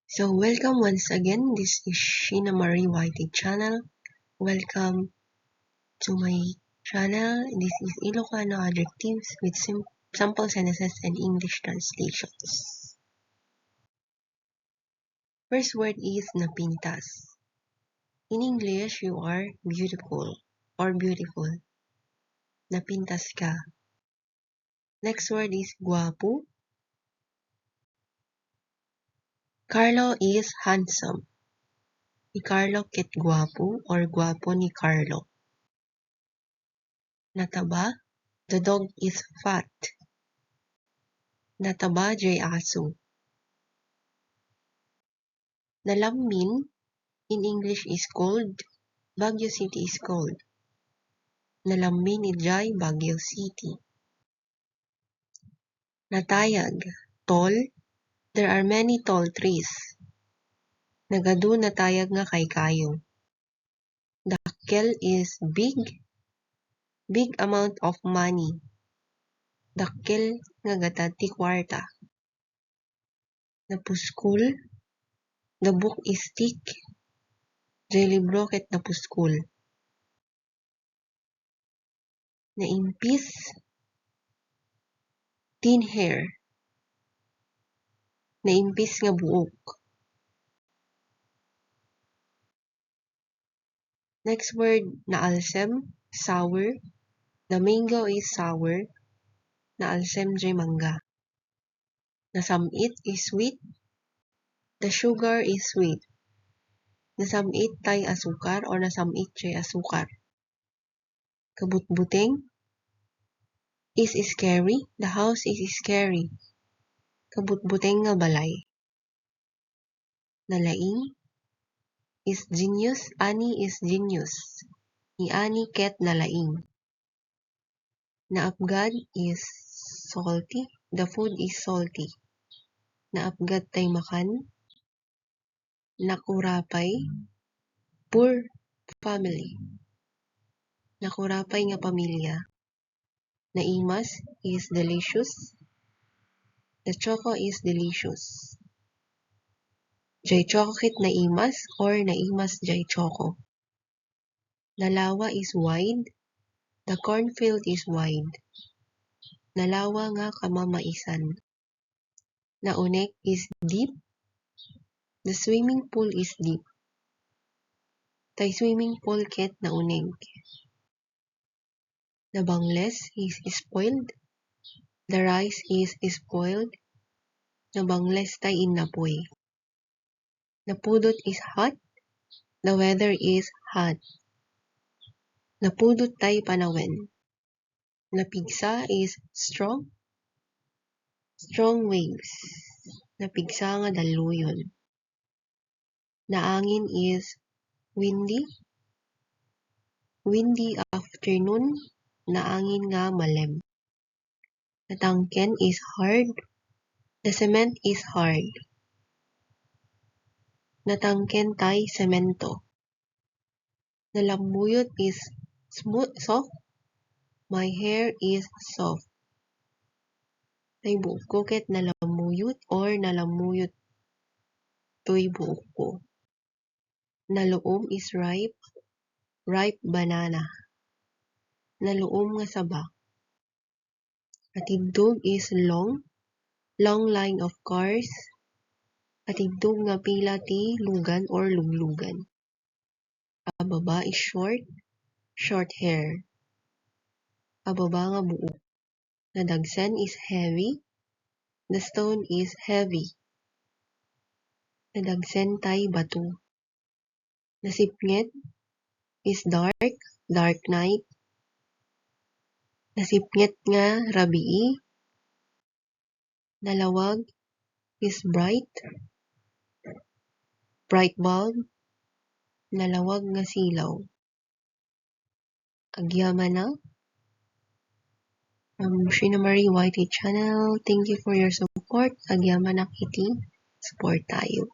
So welcome once again. This is Sheena Marie Whitey channel. Welcome to my channel. This is Ilocano adjectives with sample sentences and English translations. First word is napintas. In English, you are beautiful or beautiful. Napintas ka. Next word is guwapo. Carlo is handsome. Ni Carlo ket guwapo or guwapo ni Carlo. Nataba. The dog is fat. Nataba jay aso. Nalambin in English is cold. Baguio City is cold. Nalambin ijay Baguio City. Natayag, tall. There are many tall trees. Nagadu natayag nga kay kayo. Dakkel is big. Big amount of money. Dakkel nga gata ti kwarta. Napuskul. The book is thick. Jay libro ket napuskul. Naimpis. Thin hair. Naimpis nga buok. Next word, naalsem, sour. The mango is sour. Naalsem jay mangga. Nasamit is sweet. The sugar is sweet. Nasamit tay asukar or nasamit jay asukar. Kabutbuteng is scary. The house is scary. Kabutbuteng nga balay. Nalaing is genius. Ani is genius. Ni ani ket nalaing. Naapgad is salty. The food is salty. Naapgad tay makan. Nakurapay. Poor family. Nakurapay nga pamilya. Naimas is delicious. The choco is delicious. Jay choco kit naimas or naimas jay choco. Nalawa is wide. The cornfield is wide. Nalawa nga kamamaisan. Naunek is deep. The swimming pool is deep. Tay swimming pool ket nauneg. Nabangles is spoiled. The rice is spoiled. Nabangles tay inapoy. Napudot is hot. The weather is hot. Napudot tay panawen. Napigsa is strong. Strong waves. Napigsa nga daluyon. Naangin is windy. Windy afternoon. Naangin nga malem. Natangken is hard. The cement is hard. Natangken tay semento. Nalambuyot is smooth, soft. My hair is soft. Tay buhok ko ket nalamuyot or nalamuyot toy buhok ko. Naluom is ripe. Ripe banana. Naluom nga saba. Atidog is long. Long line of cars. Atidog nga pila ti lugan or luglugan. Ababa is short. Short hair. Ababa nga buok. Nadagsen is heavy. The stone is heavy. Nadagsen tay bato. Nasipnget is dark. Dark night. Nasipnget nga rabii. Nalawag is bright. Bright bulb. Nalawag nga silaw. Agyaman na. Sheena Marie Whitey channel. Thank you for your support. Agyaman na kiti. Support tayo.